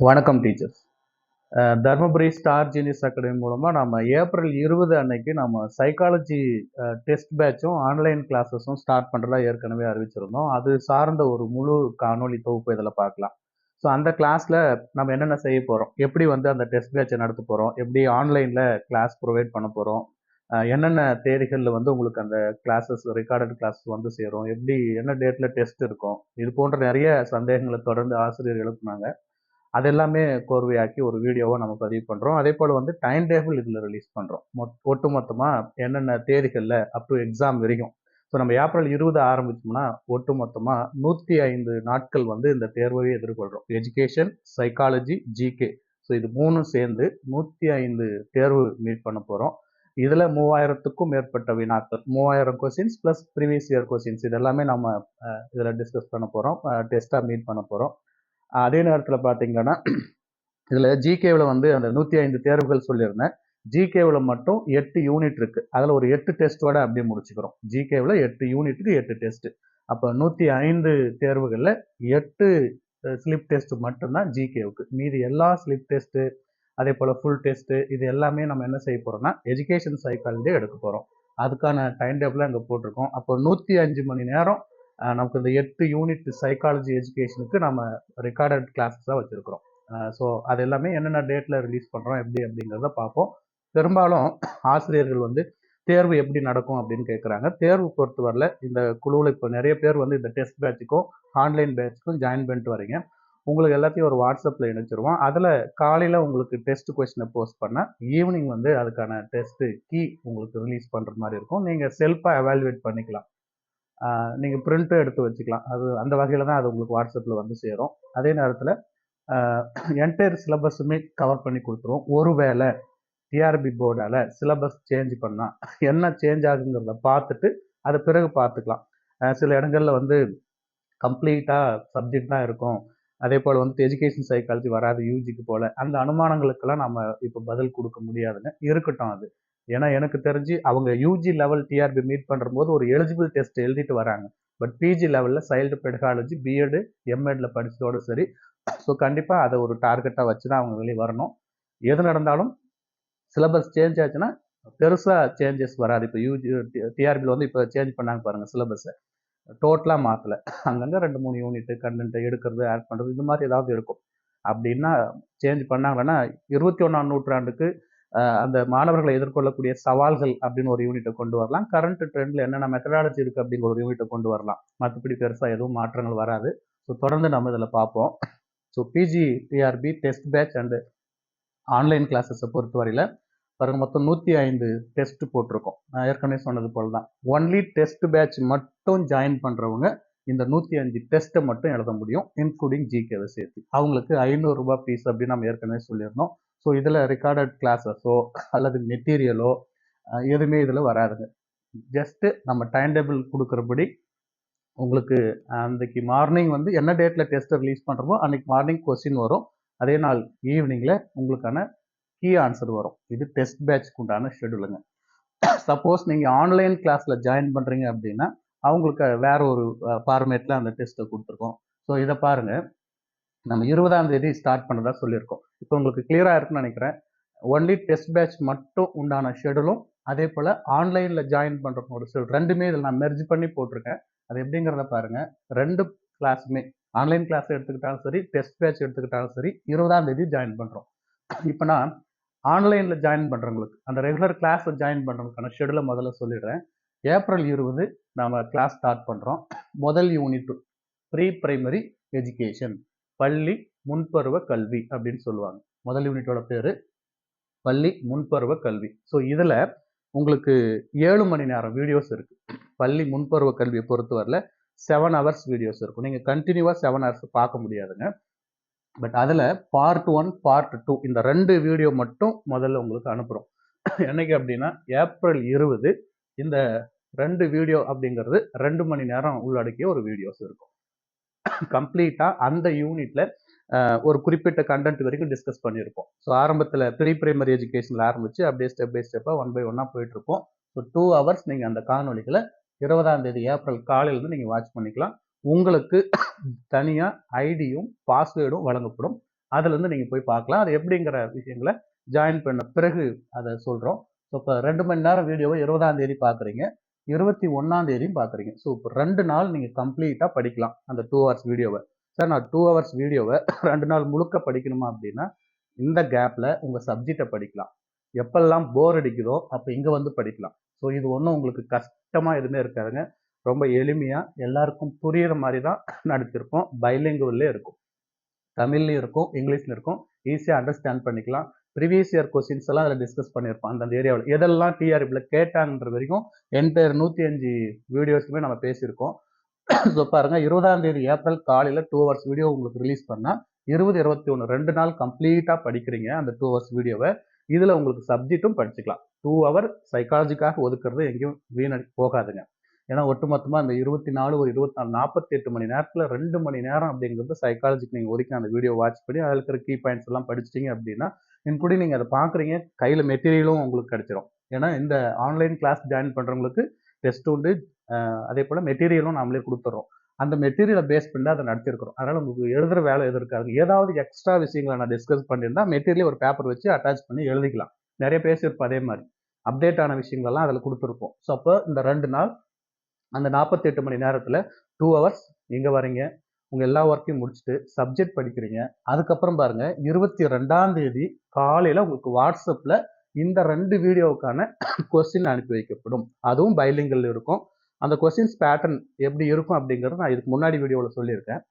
வணக்கம் teachers. Dharmapuri star genius academy மூலமாக நம்ம ஏப்ரல் 20 அன்னைக்கு நம்ம சைக்காலஜி டெஸ்ட் பேட்சும் ஆன்லைன் கிளாஸஸும் ஸ்டார்ட் பண்ணுறதா ஏற்கனவே அறிவிச்சிருந்தோம். அது சார்ந்த ஒரு முழு காணொளி தொகுப்பு இதில் பார்க்கலாம். ஸோ அந்த கிளாஸில் நம்ம என்னென்ன செய்ய போகிறோம், எப்படி வந்து அந்த டெஸ்ட் பேட்சை நடத்த போகிறோம், எப்படி ஆன்லைனில் கிளாஸ் ப்ரொவைட் பண்ண போகிறோம், என்னென்ன தேதிகளில் வந்து உங்களுக்கு அந்த கிளாஸஸ் ரெக்கார்டட் கிளாஸஸ் வந்து சேரும், எப்படி என்ன டேட்டில் டெஸ்ட் இருக்கும், இது போன்ற நிறைய சந்தேகங்களை தொடர்ந்து ஆசிரியர் எழுப்புனாங்க. அது எல்லாமே கோர்வையாக்கி ஒரு வீடியோவை நம்ம பதிவு பண்ணுறோம். அதே போல் வந்து டைம் டேபிள் இதில் ரிலீஸ் பண்ணுறோம். ஒட்டு மொத்தமாக என்னென்ன தேதிகளில் அப் டு எக்ஸாம் வரைக்கும். ஸோ நம்ம ஏப்ரல் 20 ஆரம்பிச்சோம்னா ஒட்டு மொத்தமாக 105 நாட்கள் வந்து இந்த தேர்வையே எதிர்கொள்கிறோம். Education, psychology, GK. ஸோ இது மூணும் சேர்ந்து 105 தேர்வு மீட் பண்ண போகிறோம். இதில் 3000க்கும் மேற்பட்ட வினாக்கள், 3000 questions plus previous year questions, இது எல்லாமே நம்ம இதில் டிஸ்கஸ் பண்ண போகிறோம், டெஸ்ட்டாக மீட் பண்ண போகிறோம். அதே நேரத்தில் பார்த்தீங்கன்னா இதில் ஜிகேவில் வந்து அந்த 105 தேர்வுகள் சொல்லியிருந்தேன். ஜிகேவில் மட்டும் 8 யூனிட் இருக்குது. அதில் ஒரு 8 டெஸ்ட்டோட அப்படியே முடிச்சுக்கிறோம். ஜிகேவில் 8 யூனிட்டுக்கு 8 டெஸ்ட்டு. அப்போ 105 தேர்வுகளில் 8 ஸ்லிப் டெஸ்ட் மட்டும்தான் ஜிகேவுக்கு. மீதி எல்லா ஸ்லிப் டெஸ்ட்டு, அதே போல் ஃபுல் டெஸ்ட்டு, இது எல்லாமே நம்ம என்ன செய்ய போகிறோம்னா எஜுகேஷன் சைக்காலஜி எடுக்க போகிறோம். அதுக்கான டைம் டேபிளை அங்கே போட்டிருக்கோம். அப்போ 105 மணி நேரம் நமக்கு இந்த 8 யூனிட் சைக்காலஜி எஜுகேஷனுக்கு நம்ம ரெக்கார்டட் கிளாஸஸாக வச்சுருக்கிறோம். ஸோ அது எல்லாமே என்னென்ன டேட்டில் ரிலீஸ் பண்ணுறோம் எப்படி அப்படிங்கிறத பார்ப்போம். பெரும்பாலும் ஆசிரியர்கள் வந்து தேர்வு எப்படி நடக்கும் அப்படின்னு கேட்குறாங்க. தேர்வு பொறுத்தவரையில் இந்த குழுவில் இப்போ நிறைய பேர் வந்து இந்த டெஸ்ட் பேட்சுக்கும் ஆன்லைன் பேட்சுக்கும் ஜாயின் பண்ணிட்டு வரீங்க. உங்களுக்கு எல்லாத்தையும் ஒரு வாட்ஸ்அப்பில் இணைச்சிருவோம். அதில் காலையில் உங்களுக்கு டெஸ்ட் கொஸ்டினை போஸ்ட் பண்ணால் ஈவினிங் வந்து அதுக்கான டெஸ்ட்டு கீ உங்களுக்கு ரிலீஸ் பண்ணுற மாதிரி இருக்கும். நீங்கள் செல்ஃபாக எவாலுவேட் பண்ணிக்கலாம். நீங்கள் பிரிண்ட்டும் எடுத்து வச்சுக்கலாம். அது அந்த வகையில் தான் அது உங்களுக்கு வாட்ஸ்அப்பில் வந்து சேரும். அதே நேரத்தில் என்டையர் சிலபஸுமே கவர் பண்ணி கொடுத்துருவோம். ஒருவேளை டிஆர்பி போர்டால் சிலபஸ் சேஞ்ச் பண்ணால் என்ன சேஞ்ச் ஆகுங்கிறத பார்த்துட்டு அது பிறகு பார்த்துக்கலாம். சில இடங்களில் வந்து கம்ப்ளீட்டாக சப்ஜெக்ட் தான் இருக்கும், அதே போல் வந்து எஜுகேஷன் சைக்காலஜி வராது யூஜிக்கு போல், அந்த அனுமானங்களுக்கெல்லாம் நம்ம இப்போ பதில் கொடுக்க முடியாதுங்க. இருக்கட்டும் அது. ஏன்னா எனக்கு தெரிஞ்சு அவங்க யூஜி லெவல் டிஆர்பி மீட் பண்ணும்போது ஒரு எலிஜிபிள் டெஸ்ட் எழுதிட்டு வராங்க. பட் பிஜி லெவலில் சைல்டு பெடகாலஜி பிஎட் எம்எட்ல படித்ததோடு சரி. ஸோ கண்டிப்பாக அதை ஒரு டார்கெட்டாக வச்சு தான் அவங்க வெளியே வரணும். எது நடந்தாலும் சிலபஸ் சேஞ்ச் ஆச்சுன்னா பெருசாக சேஞ்சஸ் வராது. இப்போ யூஜி டிஆர்பியில் வந்து இப்போ சேஞ்ச் பண்ணாங்க பாருங்கள், சிலபஸை டோட்டலாக மாற்றலை. அங்கங்கே 2-3 யூனிட்டு கண்டென்ட்டை எடுக்கிறது, ஆட் பண்ணுறது, இந்த மாதிரி ஏதாவது இருக்கும். அப்படின்னா சேஞ்ச் பண்ணாங்கன்னா 21ஆம் நூற்றாண்டுக்கு அந்த மாணவர்களை எதிர்கொள்ளக்கூடிய சவால்கள் அப்படின்னு ஒரு யூனிட்டை கொண்டு வரலாம். கரண்ட் ட்ரெண்டில் என்னென்ன மெத்தடாலஜி இருக்குது அப்படிங்கிற ஒரு யூனிட்டை கொண்டு வரலாம். மற்றபடி பெருசாக எதுவும் மாற்றங்கள் வராது. ஸோ தொடர்ந்து நம்ம இதில் பார்ப்போம். So PG TRB test batch and online கிளாஸஸை பொறுத்தவரையில் பாருங்க, மொத்தம் 105 டெஸ்ட் போட்டிருக்கோம். நான் ஏற்கனவே சொன்னது போல் தான் ஒன்லி டெஸ்ட் பேட்ச் மட்டும் ஜாயின் பண்ணுறவங்க இந்த 105 டெஸ்ட்டை மட்டும் எழுத முடியும், இன்க்ளூடிங் ஜிகேவை சேர்த்து. அவங்களுக்கு 500 ரூபாய் ஃபீஸ் அப்படின்னு நம்ம ஏற்கனவே சொல்லியிருந்தோம். ஸோ இதில் ரெக்கார்டட் கிளாஸஸோ அல்லது மெட்டீரியலோ எதுவுமே இதில் வராதுங்க. ஜஸ்ட்டு நம்ம டைம் டேபிள் கொடுக்குறபடி உங்களுக்கு அன்றைக்கு மார்னிங் வந்து என்ன டேட்டில் டெஸ்ட்டை ரிலீஸ் பண்ணுறோமோ அன்றைக்கி மார்னிங் கொஸ்டின் வரும். அதே நாள் ஈவினிங்கில் உங்களுக்கான கீ ஆன்சர் வரும். இது டெஸ்ட் பேட்ச்க்கு உண்டான ஷெடியூலுங்க. சப்போஸ் நீங்கள் ஆன்லைன் கிளாஸில் ஜாயின் பண்ணுறீங்க அப்படின்னா அவங்களுக்கு வேற ஒரு ஃபார்மேட்டில் அந்த டெஸ்ட்டை கொடுத்துருக்கோம். ஸோ இதை பாருங்கள், நம்ம 20ஆம் தேதி ஸ்டார்ட் பண்ணதா சொல்லியிருக்கோம். இப்போ உங்களுக்கு கிளியராக இருக்குன்னு நினைக்கிறேன். ஒன்லி டெஸ்ட் பேட்ச் மட்டும் உண்டான ஷெடியூலும், அதே போல் ஆன்லைனில் ஜாயின் பண்ணுறவங்களோட ஷெடியூல் ரெண்டுமே இதில் நான் மெர்ஜ் பண்ணி போட்டிருக்கேன். அது எப்படிங்கிறத பாருங்கள். 2 கிளாஸுமே ஆன்லைன் கிளாஸ் எடுத்துக்கிட்டாலும் சரி, டெஸ்ட் பேட்ச் எடுத்துக்கிட்டாலும் சரி 20ஆம் தேதி ஜாயின் பண்ணுறோம். இப்போ நான் ஆன்லைனில் ஜாயின் பண்ணுறவங்களுக்கு, அந்த ரெகுலர் கிளாஸில் ஜாயின் பண்ணுறவங்களுக்கான ஷெடியூலை முதல்ல சொல்லிடுறேன். ஏப்ரல் 20 நாம் கிளாஸ் ஸ்டார்ட் பண்ணுறோம். முதல் யூனிட் ப்ரீ பிரைமரி எஜுகேஷன், பள்ளி முன்பருவ கல்வி அப்படின்னு சொல்லுவாங்க. முதல் யூனிட்டோட பேர் பள்ளி முன்பருவ கல்வி. ஸோ இதில் உங்களுக்கு 7 மணி நேரம் வீடியோஸ் இருக்குது. பள்ளி முன்பருவ கல்வியை பொறுத்தவரையில் 7 ஹவர்ஸ் வீடியோஸ் இருக்கும். நீங்கள் கண்டினியூவாக 7 ஹவர்ஸ் பார்க்க முடியாதுங்க. பட் அதில் பார்ட் 1 பார்ட் 2 இந்த 2 வீடியோ மட்டும் முதல்ல உங்களுக்கு அனுப்புகிறோம். என்னைக்கு அப்படின்னா ஏப்ரல் 20 இந்த 2 வீடியோ அப்படிங்கிறது 2 மணி நேரம் உள்ளடக்கிய ஒரு வீடியோஸ் இருக்கும். கம்ப்ளீட்டாக அந்த யூனிட்டில் ஒரு குறிப்பிட்ட கண்டென்ட் வரைக்கும் டிஸ்கஸ் பண்ணியிருப்போம். ஸோ ஆரம்பத்தில் ப்ரீ பிரைமரி எஜுகேஷனில் ஆரம்பித்து அப்படியே ஸ்டெப் பை ஸ்டெப்பாக 1 by 1 போயிட்டுருப்போம். ஸோ 2 ஹவர்ஸ் நீங்கள் அந்த காணொலிகளை 20ஆம் தேதி ஏப்ரல் காலையிலேருந்து நீங்கள் வாட்ச் பண்ணிக்கலாம். உங்களுக்கு தனியாக ஐடியும் பாஸ்வேர்டும் வழங்கப்படும். அதுலேருந்து நீங்கள் போய் பார்க்கலாம். அது எப்படிங்கிற விஷயங்களை ஜாயின் பண்ண பிறகு அதை சொல்கிறோம். ஸோ இப்போ 2 மணி நேரம் வீடியோவை 20ஆம் தேதி பார்க்குறீங்க, 21ஆம் தேதியும் பார்க்குறீங்க. ஸோ இப்போ 2 நாள் நீங்கள் கம்ப்ளீட்டாக படிக்கலாம் அந்த 2 ஹவர்ஸ் வீடியோவை. சார் நான் 2 ஹவர்ஸ் வீடியோவை 2 நாள் முழுக்க படிக்கணுமா அப்படின்னா, இந்த கேப்பில் உங்கள் சப்ஜெக்டை படிக்கலாம். எப்பெல்லாம் போர் அடிக்குதோ அப்போ இங்கே வந்து படிக்கலாம். ஸோ இது ஒன்றும் உங்களுக்கு கஷ்டமாக எதுவுமே இருக்காதுங்க. ரொம்ப எளிமையாக எல்லாருக்கும் புரிகிற மாதிரி தான் நடத்திருக்கோம். பைலிங்குவல்லே இருக்கும், தமிழ்லையும் இருக்கும், இங்கிலீஷ்லையும் இருக்கும். ஈஸியாக அண்டர்ஸ்டாண்ட் பண்ணிக்கலாம். ப்ரீவியஸ் இயர் கொஸ்டின்ஸ் எல்லாம் அதில் டிஸ்கஸ் பண்ணியிருப்போம். அந்தந்த ஏரியாவில் எதெல்லாம் டிஆர்பியில் கேட்டாங்கன்ற வரைக்கும் என்டையர் 105 வீடியோஸுமே நம்ம பேசியிருக்கோம். ஸோ பாருங்க, 20ஆம் தேதி ஏப்ரல் காலையில் 2 ஹவர்ஸ் வீடியோ உங்களுக்கு ரிலீஸ் பண்ணால் 20, 21 2 நாள் கம்ப்ளீட்டாக படிக்கிறீங்க அந்த 2 ஹவர்ஸ் வீடியோவை. இதில் உங்களுக்கு சப்ஜெக்ட்டும் படிச்சுக்கலாம். 2 ஹவர் சைக்காலஜிக்காக ஒதுக்குறது எங்கேயும் வீணடி போகாதுங்க. ஏன்னா ஒட்டுமொத்தமாக அந்த 24 ஒரு 24 48 மணி நேரத்தில் 2 மணி நேரம் அப்படிங்கிறது சைக்காலஜிக்கு நீங்கள் ஒதுக்கி அந்த வீடியோ வாட்ச் பண்ணி அதில் இருக்கிற கீ பாயிண்ட்ஸ் எல்லாம் படிச்சிட்டிங்க அப்படின்னா இன்க்ளூடிங் நீங்கள் அதை பார்க்குறீங்க, கையில் மெட்டீரியலும் உங்களுக்கு கிடைச்சிடும். ஏன்னா இந்த ஆன்லைன் கிளாஸ் ஜாயின் பண்ணுறவங்களுக்கு டெஸ்ட் உண்டு, அதே போல் மெட்டீரியலும் நம்மளே கொடுத்துட்றோம். அந்த மெட்டீரியலை பேஸ் பண்ணி அதை நடத்திருக்கிறோம். அதனால் உங்களுக்கு எழுதுகிற வேலை எது இருக்காது. ஏதாவது எக்ஸ்ட்ரா விஷயங்களை நான் டிஸ்கஸ் பண்ணியிருந்தா மெட்டீரியல் ஒரு பேப்பர் வச்சு அட்டாச் பண்ணி எழுதிக்கலாம். நிறைய பேசியிருப்போம் அதே மாதிரி அப்டேட் ஆன விஷயங்கள்லாம் அதில் கொடுத்துருப்போம். ஸோ அப்போ இந்த 2 நாள் அந்த 48 மணி நேரத்தில் 2 ஹவர்ஸ் இங்கே வரீங்க, உங்கள் எல்லா ஒர்க்கையும் முடிச்சுட்டு சப்ஜெக்ட் படிக்கிறீங்க. அதுக்கப்புறம் பாருங்கள், 22ஆம் தேதி காலையில் உங்களுக்கு வாட்ஸ்அப்பில் இந்த 2 வீடியோவுக்கான கொஸ்டின் அனுப்பி வைக்கப்படும். அதுவும் பைலிங்கல் இருக்கும். அந்த கொஸ்டின்ஸ் பேட்டர்ன் எப்படி இருக்கும் அப்படிங்கிறது நான் இதுக்கு முன்னாடி வீடியோவில் சொல்லியிருக்கேன்.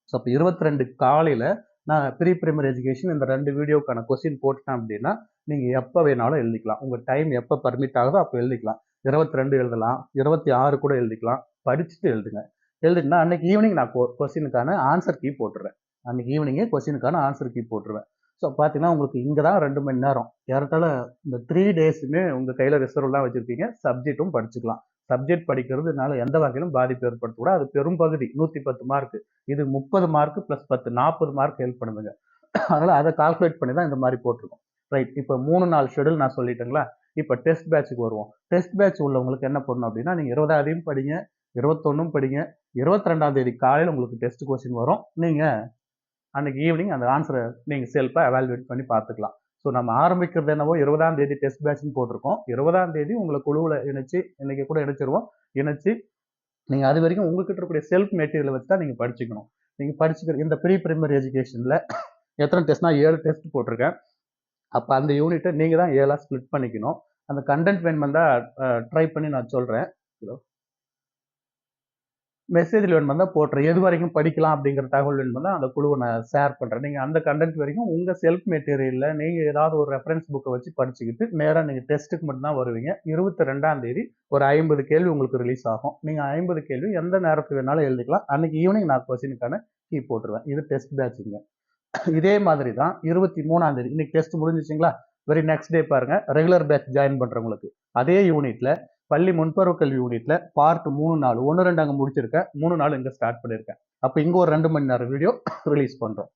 ஸோ அப்போ 22 காலையில் நான் ப்ரீ பிரைமரி எஜுகேஷன் இந்த 2 வீடியோக்கான கொஸ்டின் போட்டுட்டேன் அப்படின்னா நீங்கள் எப்போ வேணாலும் எழுதிக்கலாம். உங்கள் டைம் எப்போ பர்மிட் ஆகுதோ அப்போ எழுதிக்கலாம். 22 எழுதலாம், 26 கூட எழுதிக்கலாம். படிச்சுட்டு எழுதுங்க. எழுதுனா அன்னைக்கு ஈவினிங் நான் கொஸ்டினுக்கான ஆன்சர் கீ போட்டுருவேன். அன்னைக்கு ஈவினிங்கே கொஸ்டினுக்கான ஆன்சர் கீ போட்டுருவேன். ஸோ பார்த்தீங்கன்னா உங்களுக்கு இங்கே தான் 2 மணி நேரம். ஏறத்தாழ இந்த 3 டேஸுமே உங்கள் கையில் ரிசர்வ்லாம் வச்சுருக்கீங்க. சப்ஜெக்ட்டும் படிச்சுக்கலாம். சப்ஜெக்ட் படிக்கிறதுனால எந்த வகையிலும் பாதிப்பு ஏற்படுத்தக்கூடாது. அது பெரும்பகுதி 110 மார்க்கு. இது 30 மார்க்கு ப்ளஸ் 10 40 மார்க் ஹெல்ப் பண்ணுதுங்க. அதனால் அதை கால்குலேட் பண்ணி தான் இந்த மாதிரி போட்டிருக்கோம். ரைட், இப்போ 3 நாள் ஷெடியூல் நான் சொல்லிட்டேங்களா. இப்போ டெஸ்ட் பேட்சுக்கு வருவோம். டெஸ்ட் பேட்ச் உள்ளவங்களுக்கு என்ன பண்ணணும் அப்படின்னா, நீங்கள் 20ஆம் தேதியும் படிங்க, 21ம் படிங்க, 22ஆம் தேதி காலையில் உங்களுக்கு டெஸ்ட் கொஸ்டின் வரும். நீங்கள் அன்னைக்கு ஈவினிங் அந்த ஆன்சரை நீங்கள் செல்ஃபாக எவாலுவேட் பண்ணி பார்த்துக்கலாம். ஸோ நம்ம ஆரம்பிக்கிறது என்னவோ 20ஆம் தேதி டெஸ்ட் பேட்ச்னு போட்டிருக்கோம். 20ஆம் தேதி உங்களை குழுவில் இணைச்சு, இன்னைக்கு கூட இணைச்சிருவோம். இணைச்சு நீங்கள் அது வரைக்கும் உங்ககிட்ட இருக்கக்கூடிய செல்ஃப் மெட்டீரியலை வச்சு தான் நீங்கள் படிச்சுக்கணும். நீங்கள் படிச்சுக்கிற இந்த ப்ரீ பிரைமரி எஜுகேஷனில் எத்தனை டெஸ்ட்னா 7 டெஸ்ட் போட்டிருக்கேன். அப்போ அந்த யூனிட்டை நீங்கள் தான் 7ஆக ஸ்ப்ளிட் பண்ணிக்கணும். அந்த கண்டென்ட் வேணுமென்னு தான் ட்ரை பண்ணி நான் சொல்கிறேன். மெசேஜில் வேணுமென்னு தான் போட்டுறேன். எது வரைக்கும் படிக்கலாம் அப்படிங்கிற தகவல் வேணுமென்னு தான் அந்த குழுவை நான் ஷேர் பண்ணுறேன். நீங்கள் அந்த கண்டென்ட் வரைக்கும் உங்கள் செல்ஃப் மெட்டீரியலில் நீங்கள் ஏதாவது ஒரு ரெஃபரன்ஸ் புக்கை வச்சு படிச்சுக்கிட்டு நேராக நீங்கள் டெஸ்ட்டுக்கு மட்டும்தான் வருவீங்க. 22ஆம் தேதி ஒரு 50 கேள்வி உங்களுக்கு ரிலீஸ் ஆகும். நீங்கள் 50 கேள்வி எந்த நேரத்துக்கு வேணாலும் எழுதிக்கலாம். அன்றைக்கி ஈவினிங் நான் கொஸ்டினுக்கான கீ போட்டுருவேன். இது டெஸ்ட் பேட்சுங்க. இதே மாதிரி தான் 23ஆம் தேதி இன்னைக்கு டெஸ்ட் முடிஞ்சிச்சிங்களா. வெரி நெக்ஸ்ட் டே பாருங்க, ரெகுலர் பேட்ச் ஜாயின் பண்றவங்களுக்கு அதே யூனிட்ல பள்ளி முன்பருவ கல்வி யூனிட்ல பார்ட் 3 நாள் 1 2 அங்கே முடிச்சிருக்கேன், 3 நாள் இங்கே ஸ்டார்ட் பண்ணியிருக்கேன். அப்போ இங்கே ஒரு 2 மணி நேரம் வீடியோ ரிலீஸ் பண்றோம்.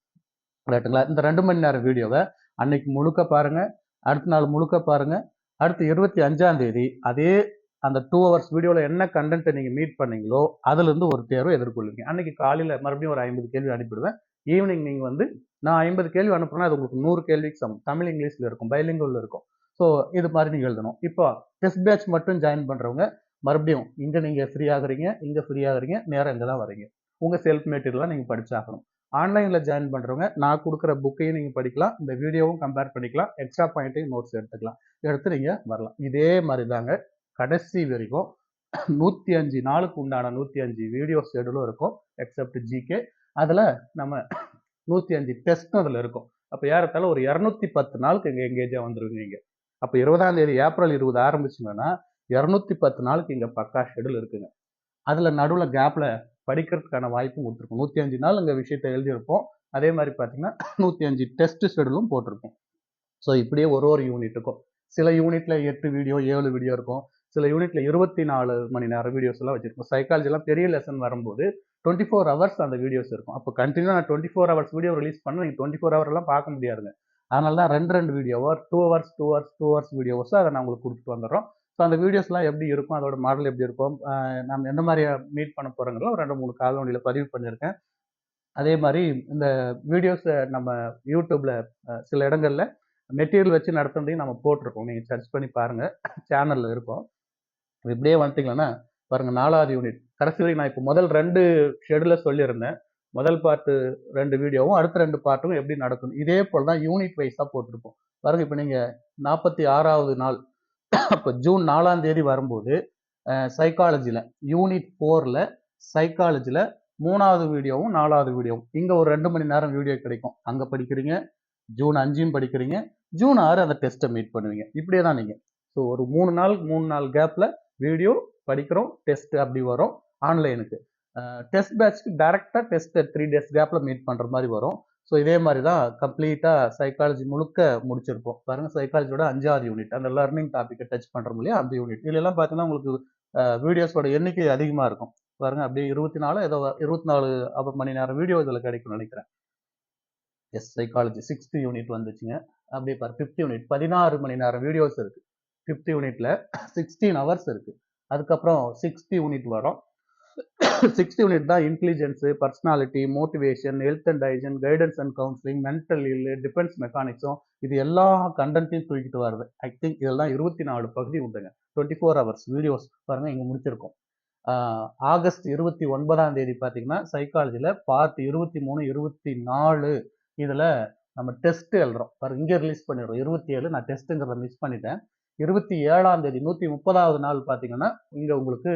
ரைட்டுங்களா. இந்த 2 மணி நேரம் வீடியோவை அன்னைக்கு முழுக்க பாருங்க, அடுத்த நாள் முழுக்க பாருங்க. அடுத்து 25ஆம் தேதி அதே அந்த 2 ஹவர்ஸ் வீடியோவில் என்ன கண்டென்ட்டை நீங்கள் மீட் பண்ணீங்களோ அதுலேருந்து ஒரு தேர்வை எதிர்கொள்வீங்க. அன்னைக்கு காலையில் மறுபடியும் ஒரு 50 கேள்வி அனுப்பிடுவேன். ஈவினிங் நீங்கள் வந்து நான் 50 கேள்வி அனுப்புறேன்னா அது உங்களுக்கு 100 கேள்விக்கு சமம். தமிழ் இங்கிலீஷில் இருக்கும், பைலிங்குவலில் இருக்கும். ஸோ இது மாதிரி நீங்கள் எழுதணும். இப்போ டெஸ்ட் பேட்ச் மட்டும் ஜாயின் பண்ணுறவங்க மறுபடியும் இங்கே நீங்கள் ஃப்ரீ ஆகுறீங்க, இங்கே ஃப்ரீ ஆகுறீங்க, நேராக இங்கே தான் வரீங்க. உங்கள் செல்ஃப் மெட்டீரியலாக நீங்கள் படிச்சாகணும். ஆன்லைனில் ஜாயின் பண்ணுறவங்க நான் கொடுக்குற புக்கையும் நீங்கள் படிக்கலாம், இந்த வீடியோவும் கம்பேர் பண்ணிக்கலாம், எக்ஸ்ட்ரா பாயிண்ட்டையும் நோட்ஸ் எடுத்துக்கலாம், எடுத்து நீங்கள் வரலாம். இதே மாதிரி தாங்க கடைசி வரைக்கும் 105 நாளுக்கு உண்டான 105 வீடியோ ஷெடியூலும் இருக்கும், எக்ஸப்ட் ஜிகே. அதில் நம்ம 105 டெஸ்ட்டும் அதில் இருக்கும். அப்போ ஏறத்தாழ ஒரு 210 நாளுக்கு இங்கே எங்கேஜாக வந்துருவீங்க. அப்போ 20ஆம் தேதி ஏப்ரல் 20 ஆரம்பிச்சுங்கன்னா 210 நாளுக்கு இங்கே பக்கா ஷெடியூல் இருக்குங்க. அதில் நடுவில் கேப்பில் படிக்கிறதுக்கான வாய்ப்பும் கொடுத்துருக்கோம். 105 நாள் இங்கே விஷயத்தை எழுதியிருப்போம். அதே மாதிரி பார்த்தீங்கன்னா 105 டெஸ்ட் ஷெடியூலும் போட்டிருப்போம். ஸோ இப்படியே ஒரு யூனிட்டுக்கும் சில யூனிட்டில் 8 வீடியோ 7 வீடியோ இருக்கும், சில யூனிட்ல 24 மணி நேரம் வீடியோஸ் எல்லாம் வச்சிருக்கோம். சைக்காலஜிலாம் பெரிய லெசன் வரும்போது 24 ஹவர்ஸ் அந்த வீடியோஸ் இருக்கும். அப்போ கண்டினியூ நான் 24 ஹவர்ஸ் வீடியோ ரிலீஸ் பண்ண நீங்கள் 24 ஹவர்லாம் பார்க்க முடியாதுங்க. அதனால தான் 2 வீடியோவோ 2 ஹவர்ஸ் வீடியோஸ் அதை நான் உங்களுக்கு கொடுத்துட்டு வந்துடுறோம். ஸோ அந்த வீடியோஸ்லாம் எப்படி இருக்கும், அதோட மாடல் எப்படி இருக்கும், நம்ம எந்த மாதிரி மீட் பண்ண போகிறோங்களோ 2-3 காலவண்டியில் பதிவு பண்ணியிருக்கேன். அதே மாதிரி இந்த வீடியோஸை நம்ம யூடியூப்ல சில இடங்கள்ல மெட்டீரியல் வச்சு நடத்துனதையும் நம்ம போட்டிருக்கோம். நீங்கள் சர்ச் பண்ணி பாருங்கள், சேனலில் இருக்கும். இப்படியே வந்துட்டீங்கன்னா பாருங்க, 4வது யூனிட் கடைசி வரைக்கும் நான் இப்போ முதல் 2 ஷெடியூல சொல்லியிருந்தேன். முதல் பார்ட்டு 2 வீடியோவும் அடுத்த 2 பார்ட்டும் எப்படி நடக்கும் இதே போல் தான் யூனிட் வைஸாக போட்டிருப்போம். பாருங்க, இப்போ நீங்கள் 46வது நாள் அப்போ ஜூன் 4ஆம் தேதி வரும்போது சைக்காலஜியில் யூனிட் 4ல் சைக்காலஜியில் 3வது வீடியோவும் 4வது வீடியோவும் இங்கே ஒரு 2 மணி நேரம் வீடியோ கிடைக்கும். அங்கே படிக்கிறீங்க, ஜூன் 5 படிக்கிறீங்க, ஜூன் 6 அந்த டெஸ்ட்டை மீட் பண்ணுவீங்க. இப்படியே தான் நீங்கள் ஸோ ஒரு 3 நாள் கேப்பில் வீடியோ படிக்கிறோம், டெஸ்ட் அப்படி வரும். ஆன்லைனுக்கு டெஸ்ட் பேட்ச்க்கு டேரெக்டாக டெஸ்ட் 3 டேஸ் கேப்பில் மீட் பண்ணுற மாதிரி வரும். ஸோ இதே மாதிரி தான் கம்ப்ளீட்டாக சைக்காலஜி முழுக்க முடிச்சிருப்போம். பாருங்கள், சைக்காலஜியோட 5வது யூனிட் அந்த லர்னிங் டாப்பிக்கை டச் பண்ணுறோம் இல்லையா, அந்த யூனிட். இதுலலாம் பார்த்தீங்கன்னா உங்களுக்கு வீடியோஸோட எண்ணிக்கை அதிகமாக இருக்கும். பாருங்கள், அப்படியே 24 மணி நேரம் வீடியோ இதில் கிடைக்கும்னு நினைக்கிறேன். எஸ், சைக்காலஜி 6th யூனிட் வந்துச்சுங்க. அப்படியே பாரு, 5th யூனிட் 16 மணி நேரம் வீடியோஸ் இருக்கு. 5th யூனிட்ல 16 ஹவர்ஸ் இருக்கு. அதுக்கப்புறம் 6th யூனிட் வரும். 6th யூனிட் தான் intelligence, personality, motivation, health and hygiene, guidance and counselling, mental ill, defence மெக்கானிக்ஸும் இது எல்லா கண்டென்ட்டையும் தூக்கிட்டு வருது. ஐ திங்க் இதெல்லாம் 24 பகுதி உண்டுங்க. 24 ஹவர்ஸ் வீடியோஸ் பாருங்க, இங்க முடிச்சிருக்கோம். ஆகஸ்ட் 29ஆம் தேதி பார்த்தீங்கன்னா சைக்காலஜியில் பார்ட் 23, 24 இதில் நம்ம டெஸ்ட் எழுதுறோம். பாருங்க, இங்கே ரிலீஸ் பண்ணிடுறோம். 27 நான் டெஸ்ட்டுங்கிறத மிஸ் பண்ணிட்டேன். 27ஆம் தேதி 130வது நாள் பார்த்தீங்கன்னா இங்கே உங்களுக்கு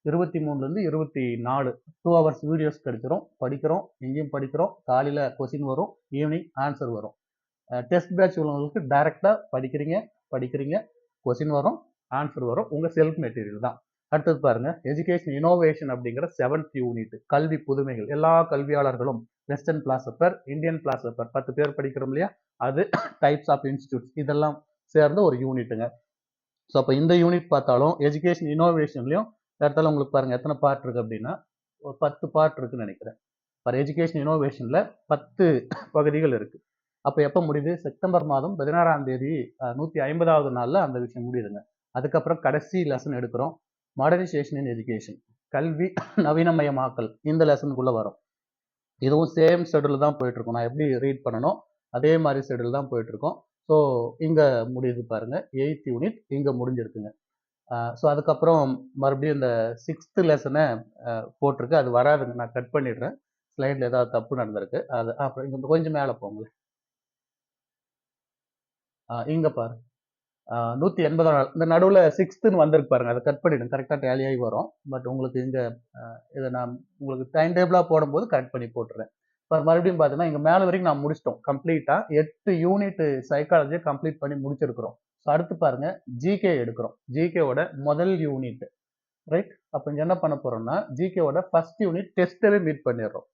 23லேருந்து 24 2 ஹவர்ஸ் வீடியோஸ் கிடைச்சிரும். படிக்கிறோம், எங்கேயும் படிக்கிறோம். காலையில் கொஸ்டின் வரும், ஈவினிங் ஆன்சர் வரும். டெஸ்ட் பேட்ச் உள்ளவங்களுக்கு டைரெக்டாக படிக்கிறீங்க, கொஸ்டின் வரும், ஆன்சர் வரும். உங்கள் செல்ஃப் மெட்டீரியல் தான். அடுத்தது பாருங்க, எஜுகேஷன் இனோவேஷன் அப்படிங்கிற 7th யூனிட் கல்வி புதுமைகள். எல்லா கல்வியாளர்களும் வெஸ்டர்ன் பிலாசபர், இந்தியன் பிலாசபர் 10 பேர் படிக்கிறோம் இல்லையா, அது டைப்ஸ் ஆஃப் இன்ஸ்டியூட்ஸ் இதெல்லாம் சேர்ந்த ஒரு யூனிட்டுங்க. ஸோ அப்போ இந்த யூனிட் பார்த்தாலும் எஜுகேஷன் இனோவேஷன்லையும் இடத்துல உங்களுக்கு பாருங்க எத்தனை பார்ட் இருக்கு அப்படின்னா ஒரு 10 பார்ட் இருக்குன்னு நினைக்கிறேன். ஃபார் எஜுகேஷன் இனோவேஷன்ல 10 பகுதிகள் இருக்கு. அப்போ எப்போ முடியுது? செப்டம்பர் மாதம் 16ஆம் தேதி 150வது நாளில் அந்த விஷயம் முடியுதுங்க. அதுக்கப்புறம் கடைசி லெசன் எடுக்கிறோம், மாடர்னைசேஷன் இன் எஜுகேஷன், கல்வி நவீனமயமாக்கல். இந்த லெசனுக்குள்ள வரும். இதுவும் சேம் ஷெடியூல் தான் போயிட்டு இருக்கும். நான் எப்படி ரீட் பண்ணணும் அதே மாதிரி ஷெடியூல் தான் போயிட்டு இருக்கோம். ஸோ இங்கே முடியுது பாருங்க, 8th யூனிட் இங்கே முடிஞ்சிருக்குங்க. ஸோ அதுக்கப்புறம் மறுபடியும் இந்த 6th லெசனை போட்டிருக்கு, அது வராதுங்க, நான் கட் பண்ணிடுறேன். ஸ்லைடில் ஏதாவது தப்பு நடந்திருக்கு அது. அப்புறம் இங்கே கொஞ்சம் மேலே போங்களேன், இங்கே பாரு 180 நாள் இந்த நடுவில் 6th வந்திருக்கு பாருங்க, அதை கட் பண்ணிவிடுங்க, கரெக்டாக டேலி ஆகி வரும். பட் உங்களுக்கு இங்கே இதை நான் உங்களுக்கு டைம் டேபிளாக போடும்போது கரெக்ட் பண்ணி போட்டுறேன். இப்போ மறுபடியும் பார்த்தீங்கன்னா இங்கே மேலே வரைக்கும் நான் முடிச்சிட்டோம். கம்ப்ளீட்டாக 8 யூனிட் சைக்காலஜியை கம்ப்ளீட் பண்ணி முடிச்சிருக்கிறோம். ஸோ அடுத்து பாருங்க, ஜிகே எடுக்கிறோம். ஜிகேவோட முதல் யூனிட், ரைட்? அப்போ இங்கே என்ன பண்ண போகிறோம்னா ஜிகேவோட ஃபர்ஸ்ட் யூனிட் டெஸ்ட்டவே மீட் பண்ணிடுறோம்.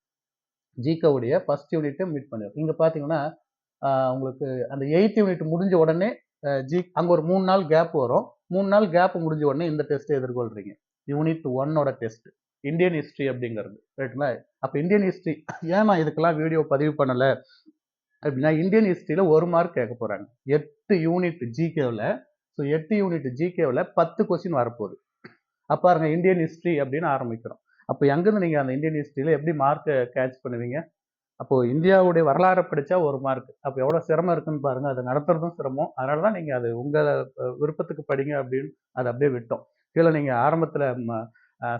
ஜிகேவுடைய ஃபர்ஸ்ட் யூனிட்டை மீட் பண்ணிடுறோம். இங்கே பார்த்தீங்கன்னா உங்களுக்கு அந்த 8th யூனிட் முடிஞ்ச உடனே அங்கே ஒரு 3 நாள் கேப் வரும். 3 நாள் கேப் முடிஞ்ச உடனே இந்த டெஸ்ட்டை எதிர்கொள்றீங்க. யூனிட் 1ஓட டெஸ்ட், இந்தியன் ஹிஸ்ட்ரி அப்படிங்கிறது, ரைட்டுங்களா? அப்போ இந்தியன் ஹிஸ்ட்ரி ஏன் நான் இதுக்கெல்லாம் வீடியோ பதிவு பண்ணலை அப்படின்னா, இந்தியன் ஹிஸ்ட்ரியில் 1 மார்க் கேட்க போகிறாங்க 8 யூனிட் ஜிகேவில். ஸோ 8 யூனிட் ஜிகேவில் 10 கொஸ்டின் வரப்போகுது. அப்போ பாருங்க, இந்தியன் ஹிஸ்ட்ரி அப்படின்னு ஆரம்பிக்கிறோம். அப்போ எங்கேருந்து நீங்கள் அந்த இந்தியன் ஹிஸ்ட்ரியில் எப்படி மார்க்கை கேட்ச் பண்ணுவீங்க? அப்போ இந்தியாவுடைய வரலாறை படித்தா 1 மார்க். அப்போ எவ்வளோ சிரமம் இருக்குன்னு பாருங்க, அதை நடத்துறதும் சிரமம். அதனால தான் நீங்கள் அது உங்கள் விருப்பத்துக்கு படிங்க அப்படின்னு அதை அப்படியே விட்டோம். கீழே நீங்கள் ஆரம்பத்தில்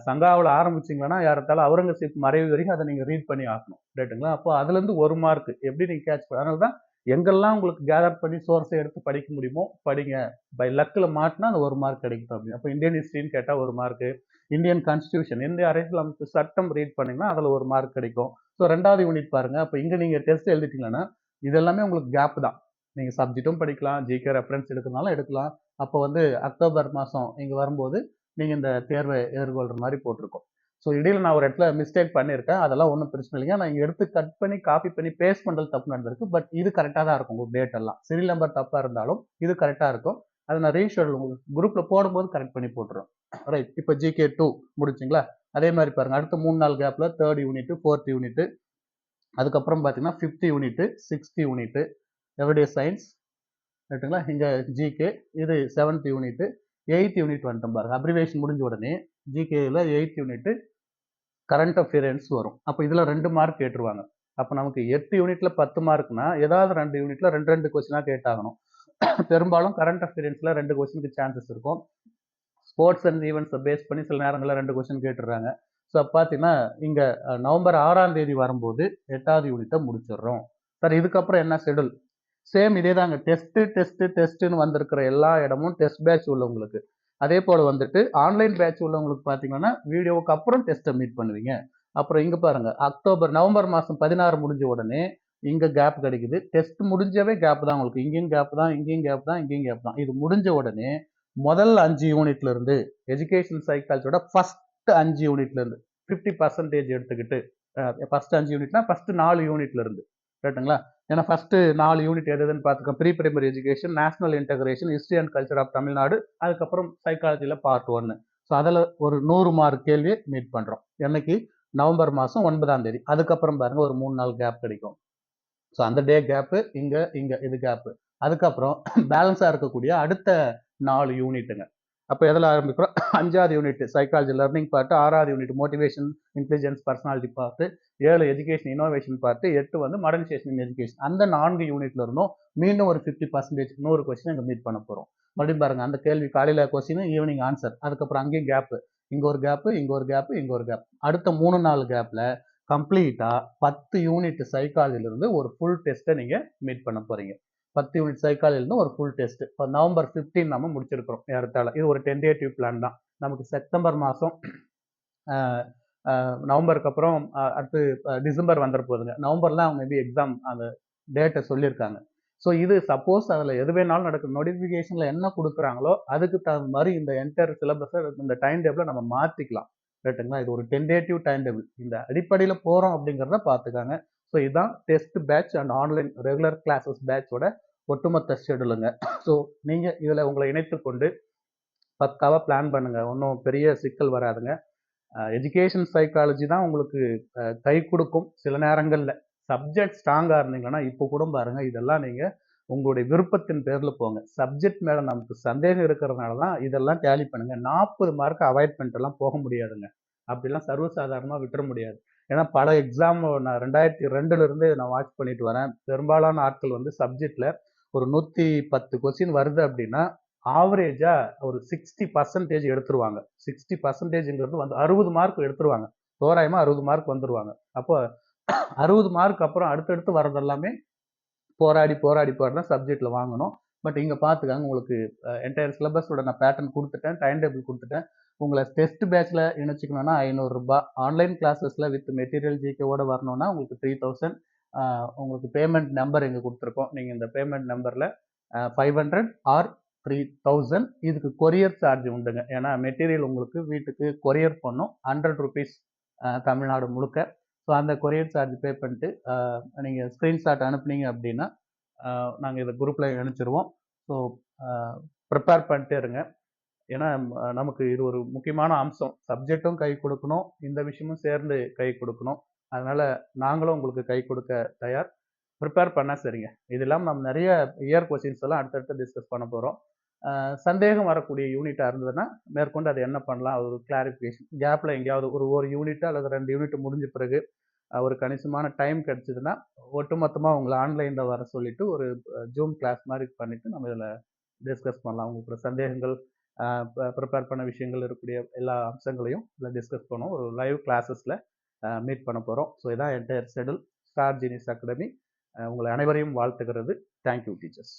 சங்காவில் ஆரம்பிச்சிங்கன்னா யார்த்தாலும் அவுரங்கசீப் மறைவு வரைக்கும் அதை நீங்கள் ரீட் பண்ணி ஆகணும், ரைட்டுங்களா? அப்போ அதுலேருந்து 1 மார்க் எப்படி நீங்கள் கேட்ச் பண்ண, அதனால தான் எங்கெல்லாம் உங்களுக்கு கேதர் பண்ணி சோர்ஸை எடுத்து படிக்க முடியுமோ படிங்க. பை லக்கில் மாட்டினா அந்த 1 மார்க் கிடைக்கும் அப்படின்னு. அப்போ இந்தியன் ஹிஸ்ட்ரின்னு கேட்டால் 1 மார்க்கு, இந்தியன் கான்ஸ்டியூஷன், இந்திய அரசியலமைப்பு சட்டம் ரீட் பண்ணிங்கன்னா அதில் 1 மார்க் கிடைக்கும். ஸோ 2வது யூனிட் பாருங்க, அப்போ இங்கே நீங்கள் டெஸ்ட் எழுதிட்டீங்கன்னா இது எல்லாமே உங்களுக்கு கேப் தான். நீங்கள் சப்ஜெக்ட்டும் படிக்கலாம், ஜிகே ரெஃபரன்ஸ் எடுக்கிறனாலும் எடுக்கலாம். அப்போ அக்டோபர் மாதம் இங்கே வரும்போது நீங்கள் இந்த தேர்வை எதிர்கொள்கிற மாதிரி போட்டிருக்கோம். ஸோ இடையில் நான் ஒரு இடத்துல மிஸ்டேக் பண்ணியிருக்கேன், அதெல்லாம் ஒன்றும் பிரச்சனை இல்லைங்க. நான் இங்கே எடுத்து கட் பண்ணி காப்பி பண்ணி பேஸ்ட் பண்ணுறது தப்பு நடந்திருக்கு. பட் இது கரெக்டாக தான் இருக்கும். உங்கள் டேட் எல்லாம் சீரியல் நம்பர் தப்பாக இருந்தாலும் இது கரெக்டாக இருக்கும். அதை நான் ரீஷெடியூல் உங்களுக்கு குரூப்பில் போடும்போது கரெக்ட் பண்ணி போட்டுருவோம், ரைட்? இப்போ ஜிகே 2 முடிச்சிங்களா? அதே மாதிரி பாருங்கள், அடுத்த 3 நாள் கேப்பில் 3rd யூனிட், 4th யூனிட், அதுக்கப்புறம் பார்த்தீங்கன்னா 5th unit, 6th unit everyday science, ரைட்டுங்களா? இங்கே ஜிகே, இது 7th யூனிட், 8th யூனிட் வந்துட்டோம் பாருங்க. அப்ரிவேஷன் முடிஞ்ச உடனே ஜிகேயில் 8th யூனிட் கரண்ட் அஃபேரன்ஸ் வரும். அப்போ இதில் 2 மார்க் கேட்டுருவாங்க. அப்போ நமக்கு 8 யூனிட்ல 10 மார்க்னா ஏதாவது 2 யூனிட்ல 2 கொஸ்டினாக கேட்டாகணும். பெரும்பாலும் கரண்ட் அஃபேரியன்ஸில் 2 கொஸ்டினுக்கு சான்சஸ் இருக்கும். ஸ்போர்ட்ஸ் அண்ட் ஈவெண்ட்ஸை பேஸ் பண்ணி சில நேரங்களில் 2 கொஸ்டின் கேட்டுடுறாங்க. ஸோ பார்த்தீங்கன்னா இங்கே நவம்பர் 6ஆம் தேதி வரும்போது 8வது யூனிட்டை முடிச்சிடுறோம். சார் இதுக்கப்புறம் என்ன ஷெடியூல்? சேம் இதே தாங்க. டெஸ்ட்டுன்னு வந்திருக்கிற எல்லா இடமும் டெஸ்ட் பேட்ச் உள்ளவங்களுக்கு. அதே போல் வந்துட்டு ஆன்லைன் பேட்ச் உள்ளவங்களுக்கு பார்த்தீங்கன்னா வீடியோவுக்கு அப்புறம் டெஸ்ட்டை மீட் பண்ணுவீங்க. அப்புறம் இங்கே பாருங்கள், நவம்பர் மாதம் 16 முடிஞ்ச உடனே இங்கே கேப் கிடைக்குது. டெஸ்ட் முடிஞ்சவே கேப் தான் உங்களுக்கு. இங்கேயும் கேப் தான், இங்கேயும் கேப் தான், இங்கேயும் கேப் தான். இது முடிஞ்ச உடனே முதல் 5 யூனிட்ல இருந்து எஜுகேஷன் சைக்காலஜியோட ஃபர்ஸ்ட் 5 யூனிட்ல இருந்து 50% எடுத்துக்கிட்டு ஃபர்ஸ்ட் 5 யூனிட்னா ஃபர்ஸ்ட் 4 யூனிட்ல இருந்து ரைட்டுங்களா? ஏன்னா ஃபர்ஸ்ட் 4 யூனிட் எதுன்னு பார்த்துக்கோங்க. Pre primary education, national integration, history and culture of Tamil Nadu, அதுக்கப்புறம் சைக்காலஜியில் பார்ட் 1. ஸோ அதில் ஒரு 100 மார்க் கேள்வியை மீட் பண்ணுறோம். என்னைக்கு? நவம்பர் மாதம் 9ஆம் தேதி. அதுக்கப்புறம் பாருங்க ஒரு 3 நாள் கேப் கிடைக்கும். ஸோ அந்த டே கேப்பு, இங்கே இது கேப்பு. அதுக்கப்புறம் பேலன்ஸாக இருக்கக்கூடிய அடுத்த 4 யூனிட்டுங்க. அப்போ எதில் ஆரம்பிக்கிறோம்? 5வது யூனிட் சைக்காலஜி லேர்னிங் பார்ட்டு, 6வது unit motivation, intelligence, personality part, 7 education innovation part, 8 வந்து மாடர்னைசேஷன் இன் எஜுகேஷன். அந்த 4 யூனிட்ல இருந்தும் மீண்டும் ஒரு 50% 100 கொஸ்டின் இங்கே மீட் பண்ண போகிறோம். மறுபடியும் பாருங்க, அந்த கேள்வி காலையில் கொஸ்டின், ஈவினிங் ஆன்சர். அதுக்கப்புறம் அங்கேயும் கேப்பு, இங்கே ஒரு கேப்பு, இங்கே ஒரு கேப்பு, இங்கே ஒரு கேப். அடுத்த 3-4 கேப்பில் கம்ப்ளீட்டாக 10 யூனிட் சைக்காலஜிலிருந்து ஒரு ஃபுல் டெஸ்ட்டை நீங்கள் மீட் பண்ண போகிறீங்க. 10 யூனிட் சைக்காலஜிலிருந்து ஒரு ஃபுல் டெஸ்ட். இப்போ நவம்பர் 15 நம்ம முடிச்சிருக்கிறோம் ஏறத்தாழ. இது ஒரு டென்டேட்டிவ் பிளான் தான். நமக்கு செப்டம்பர் மாதம் நவம்பருக்கு அப்புறம் அடுத்து டிசம்பர் வந்துட போகுதுங்க. நவம்பரில் அவங்க மேபி எக்ஸாம் அந்த டேட்டை சொல்லியிருக்காங்க. ஸோ இது சப்போஸ் அதில் எது வேணாலும் நடக்கும். நோட்டிஃபிகேஷனில் என்ன கொடுக்குறாங்களோ அதுக்கு தகுந்த மாதிரி இந்த என்டையர் சிலபஸை இந்த டைம் டேபிளை நம்ம மாற்றிக்கலாம். ரைட்டுங்களா? இது ஒரு டென்டேட்டிவ் டைம் டேபிள். இந்த அடிப்படையில் போகிறோம் அப்படிங்கிறத பார்த்துக்காங்க. ஸோ இதுதான் test batch and online regular classes பேட்சோட ஒட்டுமொத்த ஷெடியூலுங்க. ஸோ நீங்கள் இதில் உங்களை இணைத்து கொண்டு பக்காவாக பிளான் பண்ணுங்கள். ஒன்றும் பெரிய சிக்கல் வராதுங்க. எஜுகேஷன் சைக்காலஜி தான் உங்களுக்கு கை கொடுக்கும் சில நேரங்களில். சப்ஜெக்ட் ஸ்ட்ராங்காக இருந்தீங்கன்னா இப்போ கூட பாருங்க, இதெல்லாம் நீங்கள் உங்களுடைய விருப்பத்தின் பேரில் போங்க. சப்ஜெக்ட் மேலே நமக்கு சந்தேகம் இருக்கிறதுனால தான் இதெல்லாம் டேலி பண்ணுங்க. 40 மார்க் அவாய்ட் பண்ணிட்டுலாம் போக முடியாதுங்க. அப்படிலாம் சர்வசாதாரணமாக விட்டுற முடியாது. ஏன்னா பல எக்ஸாம் நான் 2002 நான் வாட்ச் பண்ணிட்டு வரேன். பெரும்பாலான ஆட்கள் வந்து சப்ஜெக்டில் ஒரு 110 கொஸ்டின் வருது அப்படின்னா ஆவரேஜா ஒரு 60% எடுத்துருவாங்க. 60%ங்கிறது வந்து 60 மார்க் எடுத்துருவாங்க. தோராயமா 60 மார்க் வந்துருவாங்க. அப்போ 60 மார்க் அப்புறம் அடுத்தடுத்து வர்றது எல்லாமே போராடி தான் சப்ஜெக்ட்ல வாங்கணும். பட் இங்க பார்த்துக்காங்க, உங்களுக்கு என்டையர் சிலபஸோட நான் பேட்டர்ன் கொடுத்துட்டேன், டைம் டேபிள் கொடுத்துட்டேன். உங்களை டெஸ்ட் பேட்ச்ல இணைச்சிக்கணும்னா ₹500. ஆன்லைன் கிளாஸஸ்ல வித் மெட்டீரியல் ஜிகேவோட வரணும்னா உங்களுக்கு 3000. உங்களுக்கு பேமெண்ட் நம்பர் இங்கே கொடுத்துருக்கோம். நீங்கள் இந்த பேமெண்ட் நம்பரில் 500 ஆர் 3000. இதுக்கு கொரியர் சார்ஜ் உண்டுங்க. ஏன்னா மெட்டீரியல் உங்களுக்கு வீட்டுக்கு கொரியர் பண்ணும். ₹100 தமிழ்நாடு முழுக்க. ஸோ அந்த கொரியர் சார்ஜ் பே பண்ணிட்டு நீங்கள் ஸ்க்ரீன்ஷாட் அனுப்புனீங்க அப்படின்னா நாங்கள் இதை குரூப்பில் இணைச்சிருவோம். ஸோ ப்ரிப்பேர் பண்ணிட்டே இருங்க. ஏன்னா நமக்கு இது ஒரு முக்கியமான அம்சம். சப்ஜெக்டும் கை கொடுக்கணும், இந்த விஷயமும் சேர்ந்து கை கொடுக்கணும். அதனால் நாங்களும் உங்களுக்கு கை கொடுக்க தயார். ப்ரிப்பேர் பண்ணால் சரிங்க. இது இல்லாமல் நம்ம நிறைய இயர் கொஸ்டின்ஸ் எல்லாம் அடுத்தடுத்து டிஸ்கஸ் பண்ண போகிறோம். சந்தேகம் வரக்கூடிய யூனிட்டாக இருந்ததுன்னா மேற்கொண்டு அது என்ன பண்ணலாம், ஒரு கிளாரிஃபிகேஷன் கேப்பில் எங்கேயாவது ஒரு யூனிட் அல்லது 2 யூனிட் முடிஞ்ச பிறகு ஒரு கணிசமான டைம் கிடைச்சதுன்னா ஒட்டுமொத்தமாக உங்களை ஆன்லைனில் வர சொல்லிட்டு ஒரு ஜூம் கிளாஸ் மாதிரி பண்ணிவிட்டு நம்ம இதில் டிஸ்கஸ் பண்ணலாம். உங்களுக்கு சந்தேகங்கள், ப்ரிப்பேர் பண்ண விஷயங்கள் இருக்கக்கூடிய எல்லா அம்சங்களையும் இதில் டிஸ்கஸ் பண்ணுவோம். ஒரு லைவ் கிளாஸஸில் மீட் பண்ண போகிறோம். ஸோ இதான் entire schedule. Star genius academy உங்களை அனைவரையும் வாழ்த்துகிறது. Thank you teachers.